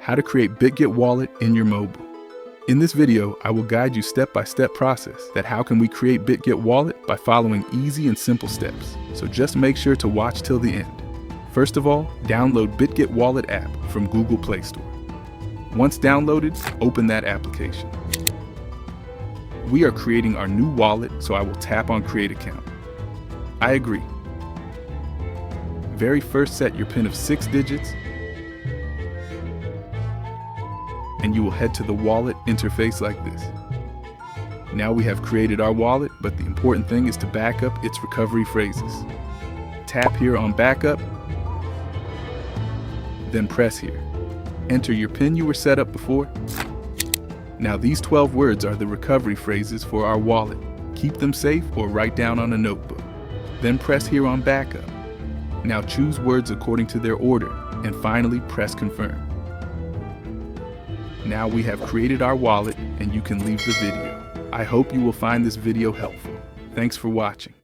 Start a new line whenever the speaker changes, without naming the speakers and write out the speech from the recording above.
how to create Bitget wallet in your mobile. In this video, I will guide you step-by-step process that how can we create Bitget wallet by following easy and simple steps. So just make sure to watch till the end. First of all, download Bitget wallet app from Google Play Store. Once downloaded, open that application. We are creating our new wallet, so I will tap on Create Account. I agree. Very first, set your PIN of 6 digits, and you will head to the wallet interface like this. Now we have created our wallet, but the important thing is to back up its recovery phrases. Tap here on Backup, then press here. Enter your PIN you were set up before. Now these 12 words are the recovery phrases for our wallet. Keep them safe or write down on a notebook. Then press here on Backup. Now choose words according to their order, and finally press Confirm. Now we have created our wallet, and you can leave the video. I hope you will find this video helpful. Thanks for watching.